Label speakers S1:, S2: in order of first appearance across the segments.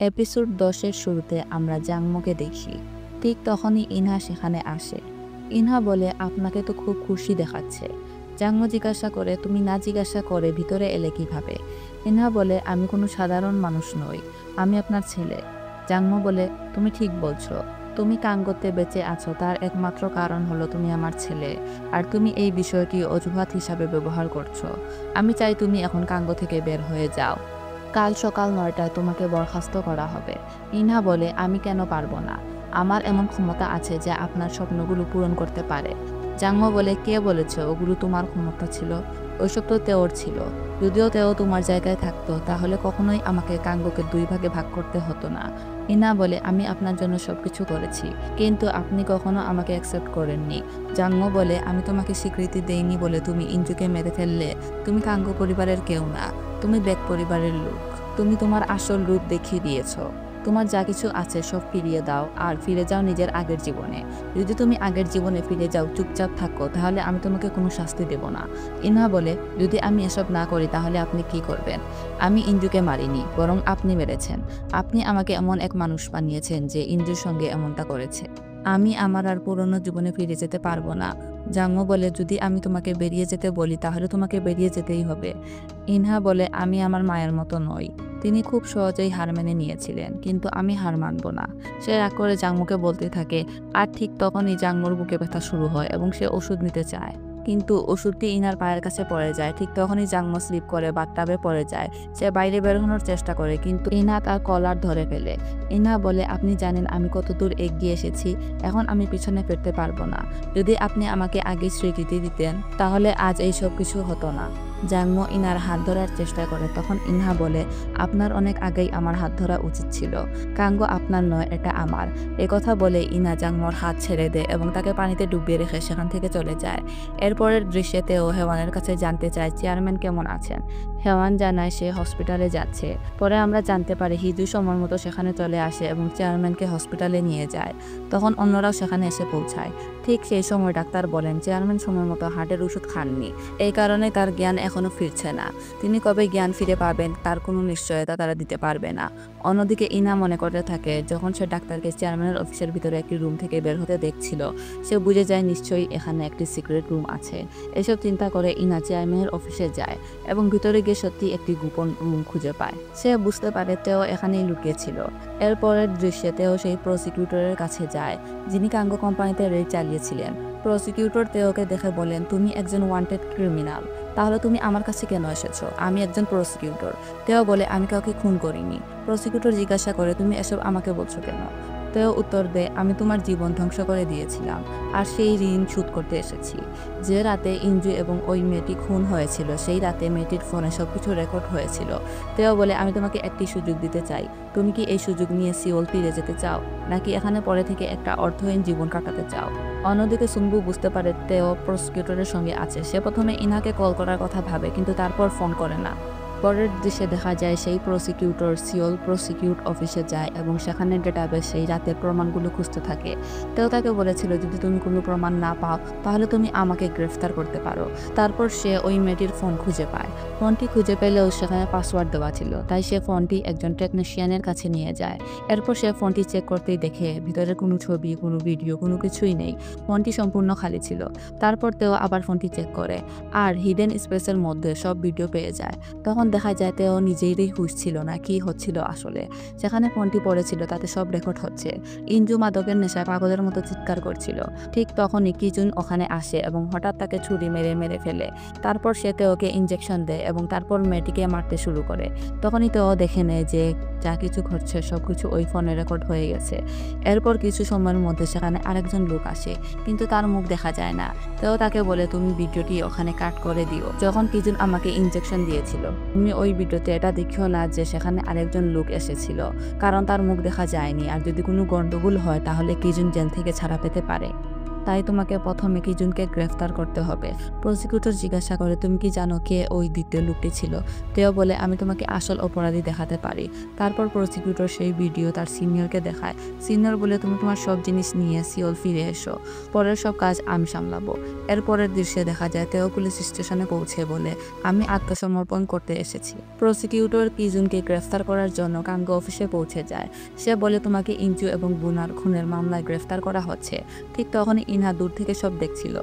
S1: Episode 10-এর শুরুতে আমরা জাংমোকে দেখি। ঠিক তখনই ইনহা সেখানে আসে। ইনহা বলে, আপনাকে তো খুব খুশি দেখাচ্ছে। জাংমো জিজ্ঞাসা করে, তুমি না জিজ্ঞাসা করে ভিতরে এলে কিভাবে? ইনহা বলে, আমি কোনো সাধারণ মানুষ নই, আমি আপনার ছেলে। জাংমো বলে, তুমি ঠিক বলছো। তুমি কাঙ্গোতে বেঁচে আছো তার একমাত্র কারণ হলো তুমি আমার ছেলে, আর তুমি এই বিষয়টি অজুহাত হিসাবে ব্যবহার করছো। আমি চাই তুমি এখন কাঙ্গো থেকে বের হয়ে যাও। কাল সকাল 9টায় তোমাকে বরখাস্ত করা হবে। ইনহা বলে, আমি কেন পারবো না? আমার এমন ক্ষমতা আছে যে আপনার স্বপ্নগুলো পূরণ করতে পারে। জাংমো বলে, কে বলেছে ওগুলো তোমার ক্ষমতা ছিল? ওইসব তো তেওর ছিল। যদিও তেও তোমার জায়গায় থাকতো তাহলে কখনোই আমাকে কাঙ্গোকে 2 ভাগে ভাগ করতে হতো না। ইনহা বলে, আমি আপনার জন্য সবকিছু করেছি, কিন্তু আপনি কখনো আমাকে অ্যাকসেপ্ট করেননি। জাংমো বলে, আমি তোমাকে স্বীকৃতি দেইনি বলে তুমি ইঞ্জুকে মেরে ফেললে? তুমি কাঙ্গো পরিবারের কেউ না, তুমি বেক পরিবারের লোক। তুমি তোমার আসল রূপ দেখিয়ে দিয়েছ। তোমার যা কিছু আছে সব ফিরিয়ে দাও আর ফিরে যাও নিজের আগের জীবনে। যদি তুমি আগের জীবনে ফিরে যাও, চুপচাপ থাকো, তাহলে আমি তোমাকে কোনো শাস্তি দেব না। ইনহা বলে, যদি আমি এসব না করি তাহলে আপনি কি করবেন? আমি ইঞ্জুকে মারিনি, বরং আপনি মেরেছেন। আপনি আমাকে এমন এক মানুষ বানিয়েছেন যে ইঞ্জুর সঙ্গে এমনটা করেছে। আমি আমার আর পুরনো জীবনে ফিরে যেতে পারবো না। জাংমো বলে, যদি আমি তোমাকে বেরিয়ে যেতে বলি তাহলে তোমাকে বেরিয়ে যেতেই হবে। ইনহা বলে, আমি আমার মায়ের মতো নই। তিনি খুব সহজেই হার মেনে নিয়েছিলেন, কিন্তু আমি হার মানব না। সে রাগ করে জাংমোকে বলতে থাকে, আর ঠিক তখনই জাংমোর বুকে ব্যথা শুরু হয় এবং সে ওষুধ নিতে চায়। কিন্তু ওষুধটি ইনার পায়ের কাছে পড়ে যায়। ঠিক তখনই জাংমো স্লিপ করে বাথটাবে পড়ে যায়। সে বাইরে বেরোনোর চেষ্টা করে, কিন্তু ইনা তার কলার ধরে ফেলে। ইনা বলে, আপনি জানেন আমি কতদূর এগিয়ে এসেছি, এখন আমি পিছনে ফিরতে পারবো না। যদি আপনি আমাকে আগে স্বীকৃতি দিতেন তাহলে আজ এই সব কিছু হতো না। জাংমো ইনার হাত ধরার চেষ্টা করে, তখন ইনহা বলে, আপনার অনেক আগেই আমার হাত ধরা উচিত ছিল। কাঙ্গো আপনার নয়, এটা আমার। কথা বলে ইনা জাংমোর হাত ছেড়ে দেয় এবং তাকে পানিতে ডুবিয়ে রেখে সেখান থেকে চলে যায়। এরপরের দৃশ্যেতেও হেওয়ানের কাছে জানতে চায় চেয়ারম্যান কেমন আছেন। হেওয়ান জানায় সে হসপিটালে যাচ্ছে। পরে আমরা জানতে পারি হিজু সময় মতো সেখানে চলে আসে এবং চেয়ারম্যানকে হসপিটালে নিয়ে যায়। তখন অন্যরাও সেখানে এসে পৌঁছায়। ঠিক সেই সময় ডাক্তার বলেন চেয়ারম্যান সময় মতো হার্টের ওষুধ খাননি, এই কারণে তার জ্ঞান এখনো ফিরছে না। তিনি কবে জ্ঞান ফিরে পাবেন তার কোনো নিশ্চয়তা তারা দিতে পারবে না। অন্যদিকে ইনা মনে করতে থাকে, যখন সে ডাক্তারকে চেয়ারম্যানের অফিসের ভিতরে একটি রুম থেকে বের হতে দেখছিল, সে বুঝে যায় নিশ্চয়ই এখানে একটি সিক্রেট রুম আছে। এসব চিন্তা করে ইনা চেয়ারম্যানের অফিসে যায় এবং ভিতরে গিয়ে সত্যি একটি গোপন রুম খুঁজে পায়। সে বুঝতে পারে তেও এখানেই লুকিয়েছিল। এরপরের দৃশ্যে তেও সেই প্রসিকিউটরের কাছে যায় যিনি কাঙ্গো কোম্পানিতে রেড চালিয়েছিলেন। প্রসিকিউটর তেওকে দেখে বলেন, তুমি একজন ওয়ান্টেড ক্রিমিনাল, তাহলে তুমি আমার কাছে কেন এসেছো? আমি একজন প্রসিকিউটর। তেও বলে, আমি কাউকে খুন করিনি। প্রসিকিউটর জিজ্ঞাসা করে, তুমি এসব আমাকে বলছো কেন? তেও উত্তর দেয়, আমি তোমার জীবন ধ্বংস করে দিয়েছিলাম আর সেই ঋণ শোধ করতে এসেছি। যে রাতে ইঞ্জু এবং ওই মেয়েটি খুন হয়েছিল সেই রাতে মেয়েটির ফোনে সবকিছু রেকর্ড হয়েছিল। তেও বলে, আমি তোমাকে একটি সুযোগ দিতে চাই। তুমি কি এই সুযোগ নিয়ে সিওল ফিরে যেতে চাও, নাকি এখানে পরে থেকে একটা অর্থহীন জীবন কাটাতে চাও? অন্যদিকে সুনবু বুঝতে পারে তেও প্রসিকিউটরের সঙ্গে আছে। সে প্রথমে ইনাকে কল করার কথা ভাবে, কিন্তু তারপর ফোন করে না। পরের দৃশ্যে দেখা যায় সেই প্রসিকিউটর সিওল প্রসিকিউট অফিসে যায় এবং সেখানে ডেটাবেস সেই রাতের প্রমাণগুলো খুঁজতে থাকে। তেও তাকে বলেছিল, যদি তুমি কোনো প্রমাণ না পাও তাহলে তুমি আমাকে গ্রেফতার করতে পারো। তারপর সে ওই মেয়েটির ফোন খুঁজে পায়। ফোনটি খুঁজে পেলেও সেখানে পাসওয়ার্ড দেওয়া ছিল, তাই সে ফোনটি একজন টেকনিশিয়ানের কাছে নিয়ে যায়। এরপর সে ফোনটি চেক করতেই দেখে ভিতরে কোনো ছবি, কোনো ভিডিও, কোনো কিছুই নেই। ফোনটি সম্পূর্ণ খালি ছিল। তারপর তেও আবার ফোনটি চেক করে আর হিডেন স্পেসের মধ্যে সব ভিডিও পেয়ে যায়। তখন দেখা যায় তেও নিজেরই হুঁশ ছিল না কি হচ্ছিল আসলে। যেখানে ফোনটি পড়েছিল তাতে সব রেকর্ড হচ্ছে। ইঞ্জু মাদকের নেশায় পাগলের মতো চিৎকার করছিল। ঠিক তখনই কিজুন ওখানে আসে এবং হঠাৎ তাকে ছুরি মেরে ফেলে। তারপর সে তেওকে ইনজেকশন দেয় এবং তারপর মেয়েটিকে মারতে শুরু করে। তখনই তেও দেখে নেয় যে যা কিছু ঘটছে সবকিছু ওই ফোনে রেকর্ড হয়ে গেছে। এরপর কিছু সময়ের মধ্যে সেখানে আরেকজন লোক আসে, কিন্তু তার মুখ দেখা যায় না। তেও তাকে বলে, তুমি ভিডিওটি ওখানে কাট করে দিও, যখন কিজুন আমাকে ইনজেকশন দিয়েছিল। তুমি ওই ভিডিওতে এটা দেখিও না যে সেখানে আরেকজন লোক এসেছিল, কারণ তার মুখ দেখা যায়নি। আর যদি কোনো গন্ডগোল হয় তাহলে কিজুন জেল থেকে ছাড়া পেতে পারে। তাই তোমাকে প্রথমে কিজুনকে গ্রেফতার করতে হবে। প্রসিকিউটর জিজ্ঞাসা করে তুমি কি জানো কে ওই দ্বিতীয় লোকটি ছিল? তেও বলে আমি তোমাকে আসল অপরাধী দেখাতে পারি। তারপর প্রসিকিউটর সেই ভিডিও তার সিনিয়রকে দেখায়। সিনিয়র বলে তুমি তোমার সব জিনিস নিয়ে সিওল ফিরে এসো, পরের সব কাজ আমি সামলাবো। এরপরের দৃশ্যে দেখা যায় তেও পুলিশ স্টেশনে পৌঁছে বলে আমি আত্মসমর্পণ করতে এসেছি। প্রসিকিউটর কিজুনকে গ্রেফতার করার জন্য কাঙ্গো অফিসে পৌঁছে যায়। সে বলে তোমাকে ইনজু এবং বুনার খুনের মামলায় গ্রেফতার করা হচ্ছে। ঠিক তখনই ইনহা দূর থেকে সব দেখছিল।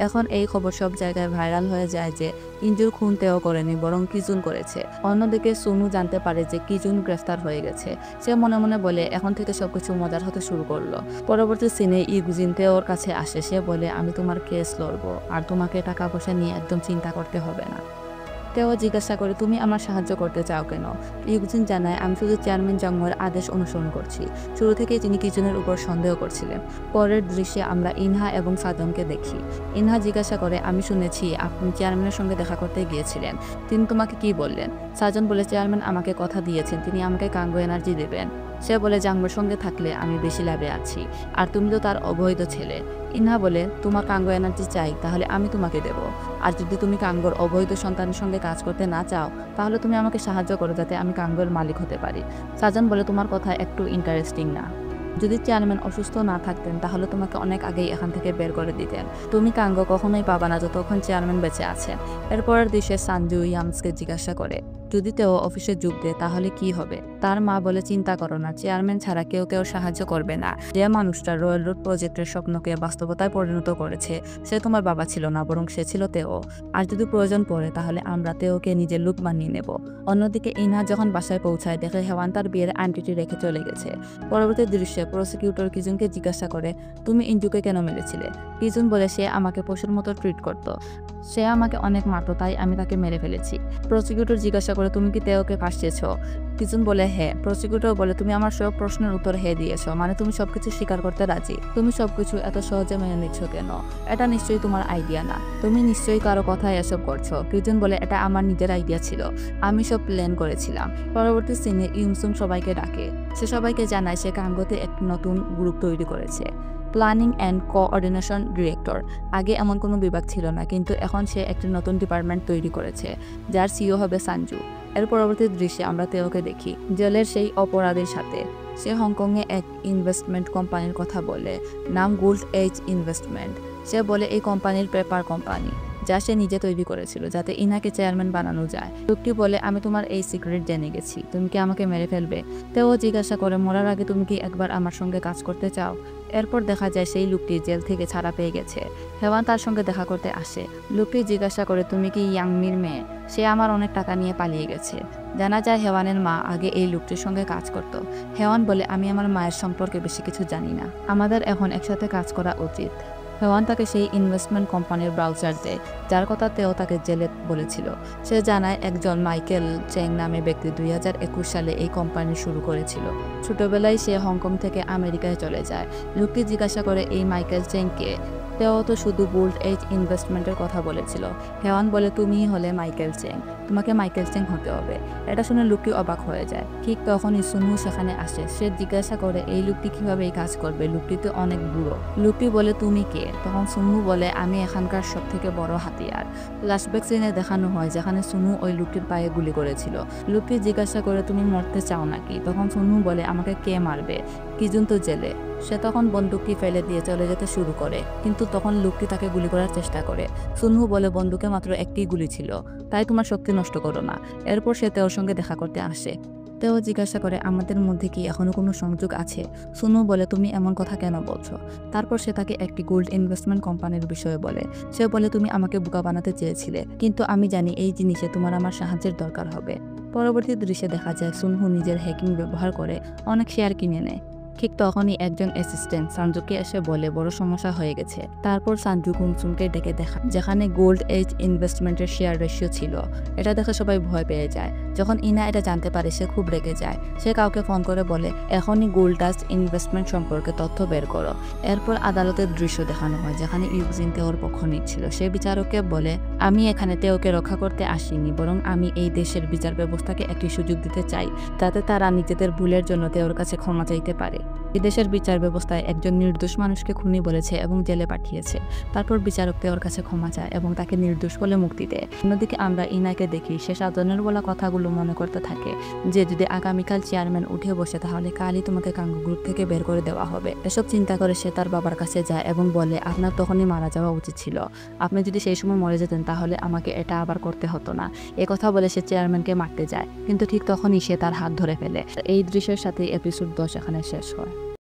S1: এখন এই খবর সব জায়গায় ভাইরাল হয়ে যায় যে ইনজুর খুন তেও করেনি, বরং কিজুন করেছে। অন্যদিকে সুনু জানতে পারে যে কিজুন গ্রেফতার হয়ে গেছে। সে মনে মনে বলে এখন থেকে সবকিছু মজার হতে শুরু করলো। পরবর্তী সিনে ইগুজিন তেওর কাছে আসে। সে বলে আমি তোমার কেস লড়বো, আর তোমাকে টাকা পয়সা নিয়ে একদম চিন্তা করতে হবে না। তেও জিজ্ঞাসা করে তুমি আমার সাহায্য করতে চাও কেন? ইগুজিন জানায় আমি শুধু চেয়ারম্যান জংয়ের আদেশ অনুসরণ করছি। শুরু থেকে তিনি কিজুনের উপর সন্দেহ করছিলেন। পরের দৃশ্যে আমরা ইনহা এবং সাজনকে দেখি। ইনহা জিজ্ঞাসা করে আমি শুনেছি আপনি চেয়ারম্যানের সঙ্গে দেখা করতে গিয়েছিলেন, তিনি তোমাকে কি বললেন? সাজন বলে চেয়ারম্যান আমাকে কথা দিয়েছেন তিনি আমাকে কাঙ্গো এনার্জি দেবেন। সে বলে জাঙ্গোর সঙ্গে থাকলে আমি বেশি লাভে আছি, আর তুমি তো তার অবৈধ ছেলে। ইনহা বলে তোমার কাঙ্গো এনার্জি চাই, তাহলে আমি তোমাকে দেব। আর যদি তুমি কাঙ্গোর অবৈধ সন্তানের সঙ্গে কাজ করতে না চাও, তাহলে তুমি আমাকে সাহায্য করো যাতে আমি কাঙ্গোর মালিক হতে পারি। সাজন বলে তোমার কথা একটু ইন্টারেস্টিং না। যদি চেয়ারম্যান অসুস্থ না থাকতেন তাহলে তোমাকে অনেক আগেই এখান থেকে বের করে দিতেন। তুমি কাঙ্গো কখনোই পাবা না যতক্ষণ চেয়ারম্যান বেঁচে আছেন। এরপরের দৃশ্যে সানজু ইয়ামসকে জিজ্ঞাসা করে যদি তেও অফিসে যোগ দেয় তাহলে কি হবে? তার মা বলে চিন্তা করো না, চেয়ারম্যান ছাড়া কেউ সাহায্য করবে না। যে মানুষটা রয়্যাল রোড প্রজেক্টের স্বপ্নকে বাস্তবতায় পরিণত করেছে সে তোমার বাবা ছিল না, বরং সে ছিল তেও। আর যদি প্রয়োজন পড়ে তাহলে আমরা তেওকে নিজের লোক বানিয়ে নেব। অন্যদিকে ইনহা যখন বাসায় পৌঁছায় দেখে হেওয়ান তার বিয়ের আন্টিটি রেখে চলে গেছে। পরবর্তী দৃশ্যে প্রসিকিউটর কিজুনকে জিজ্ঞাসা করে তুমি ইনজুকে কেন মেরেছিলে? কিজুন বলে সে আমাকে পশুর মতো ট্রিট করতো, সে আমাকে অনেক মারতো, তাই আমি তাকে মেরে ফেলেছি। প্রসিকিউটর জিজ্ঞাসা করে তুমি কি তেওকে ফাঁসিয়েছ? কিজুন বলে হ্যাঁ। প্রসিকিউটর বলে তুমি আমার সব প্রশ্নের উত্তর হ্যাঁ দিয়েছ, মানে তুমি সবকিছু স্বীকার করতে রাজি। তুমি সবকিছু এত সহজে মেনে নিচ্ছ কেন? এটা নিশ্চয়ই তোমার আইডিয়া না, তুমি নিশ্চয়ই কারো কথায় এসব করছো। কিজুন বলে এটা আমার নিজের আইডিয়া ছিল, আমি সব প্ল্যান করেছিলাম। পরবর্তী সিনে ইউমসুং সবাইকে ডাকে। সে সবাইকে জানায় সে কাঙ্গোতে একটি নতুন গ্রুপ তৈরি করেছে, প্ল্যানিং অ্যান্ড কোঅর্ডিনেশন ডিরেক্টর। আগে এমন কোনো বিভাগ ছিল না, কিন্তু এখন সে একটি নতুন ডিপার্টমেন্ট তৈরি করেছে যার সিইও হবে সানজু। এর পরবর্তী দৃশ্যে আমরা তেওকে দেখি জেলের সেই অপরাধীর সাথে। সে হংকংয়ে এক ইনভেস্টমেন্ট কোম্পানির কথা বলে, নাম গোল্ড এজ ইনভেস্টমেন্ট। সে বলে এই কোম্পানির পেপার কোম্পানি যা সে নিজে তৈরি করেছিল যাতে ইনাকে চেয়ারম্যান বানানো যায়। লোকটি বলে আমি তোমার এই সিক্রেট জেনে গেছি, তুমি কি আমাকে মেরে ফেলবে? তেও জিজ্ঞাসা করে মরার আগে তুমি কি একবার আমার সঙ্গে কাজ করতে চাও? এরপর দেখা যায় সেই লোকটি জেল থেকে ছাড়া পেয়ে গেছে। হেওয়ান তার সঙ্গে দেখা করতে আসে। লোকটি জিজ্ঞাসা করে তুমি কি ইয়াংমির মেয়ে? সে আমার অনেক টাকা নিয়ে পালিয়ে গেছে। জানা যায় হেওয়ানের মা আগে এই লোকটির সঙ্গে কাজ করত। হেওয়ান বলে আমি আমার মায়ের সম্পর্কে বেশি কিছু জানি না, আমাদের এখন একসাথে কাজ করা উচিত। হেওয়ান তাকে সেই ইনভেস্টমেন্ট কোম্পানির ব্রাউজার দেয় যার কথা তেও তাকে জেলে বলেছিল। সে জানায় একজন মাইকেল চেং নামে ব্যক্তি 2021 সালে এই কোম্পানি শুরু করেছিল। ছোটবেলায় সে হংকং থেকে আমেরিকায় চলে যায়। লোকটি জিজ্ঞাসা করে এই মাইকেল চেংকে? তেও তো শুধু গোল্ড এজ ইনভেস্টমেন্টের কথা বলেছিল। হেওয়ান বলে তুমিই হলে মাইকেল চেং, তোমাকে মাইকেল চেং হতে হবে। এটা শুনে লোকটি অবাক হয়ে যায়। ঠিক তখনই সুনু সেখানে আসে। সে জিজ্ঞাসা করে এই লোকটি কিভাবে এই কাজ করবে, লোকটি তো অনেক বুড়ো। লোকটি বলে তুমি কে? তখন সুনু বলে আমি এখানকার সব থেকে বড় হাতিয়ার। ফ্ল্যাশব্যাক সিনে দেখানো হয় যেখানে সুনু ওই লোকটির পায়ে গুলি করেছিল। লোকটি জিজ্ঞাসা করে তুমি মরতে চাও নাকি? তখন সুনু বলে আমাকে কে মারবে? কিজুন তো জেলে। সে তখন বন্দুকটি ফেলে দিয়ে চলে যেতে শুরু করে, কিন্তু তখন লোকটি তাকে গুলি করার চেষ্টা করে। সুনহু বলে বন্দুকে মাত্র একটি গুলি ছিল, তাই তোমার শক্তি নষ্ট করো না। এরপর সে তেওর সঙ্গে দেখা করতে আসে। তেও জিজ্ঞাসা করে আমাদের মধ্যে কি এখনো কোনো সংযোগ আছে? সুনু বলে তুমি এমন কথা কেন বলছো? তারপর সে তাকে একটি গোল্ড ইনভেস্টমেন্ট কোম্পানির বিষয়ে বলে। সে বলে তুমি আমাকে বোকা বানাতে চেয়েছিলে, কিন্তু আমি জানি এই জিনিসে তোমার আমার সাহায্যের দরকার হবে। পরবর্তী দৃশ্যে দেখা যায় সুনহু নিজের হ্যাকিং ব্যবহার করে অনেক শেয়ার কিনে নেয়। ঠিক তখনই একজন অ্যাসিস্ট্যান্ট সানজুকে এসে বলে বড় সমস্যা হয়ে গেছে। তারপর সানজু কুমসুমকে ডেকে দেখা যেখানে গোল্ড এজ ইনভেস্টমেন্টের শেয়ার রেশিও ছিল। এটা দেখে সবাই ভয় পেয়ে যায়। যখন ইনা এটা জানতে পারে সে খুব রেগে যায়। সে কাউকে ফোন করে বলে এখনই গোল্ড ডাস্ট ইনভেস্টমেন্ট সম্পর্কে তথ্য বের করো। এরপর আদালতের দৃশ্য দেখানো হয় যেখানে ইউজিন তেওর পক্ষ নিচ্ছিল। সে বিচারককে বলে আমি এখানে তেওকে রক্ষা করতে আসিনি, বরং আমি এই দেশের বিচার ব্যবস্থাকে একটি সুযোগ দিতে চাই যাতে তারা নিজেদের ভুলের জন্য তেওর কাছে ক্ষমা চাইতে পারে। বিদেশের বিচার ব্যবস্থায় একজন নির্দোষ মানুষকে খুনি বলেছে এবং জেলে পাঠিয়েছে। তারপর বিচারক ওর কাছে ক্ষমা চায় এবং তাকে নির্দোষ বলে মুক্তি দেয়। অন্যদিকে আমরা ইনাকে দেখি সে সাধনের বলা কথাগুলো মনে করতে থাকে যে যদি আগামীকাল চেয়ারম্যান উঠে বসে তাহলে কালই তোমাকে কাঙ্গু গ্রুপ থেকে বের করে দেওয়া হবে। এসব চিন্তা করে সে তার বাবার কাছে যায় এবং বলে আপনার তখনই মারা যাওয়া উচিত ছিল, আপনি যদি সেই সময় মরে যেতেন তাহলে আমাকে এটা আবার করতে হতো না। এ কথা বলে সে চেয়ারম্যানকে মারতে যায়, কিন্তু ঠিক তখনই সে তার হাত ধরে ফেলে। এই দৃশ্যের সাথে এপিসোড 10 এখানে শেষ হয়।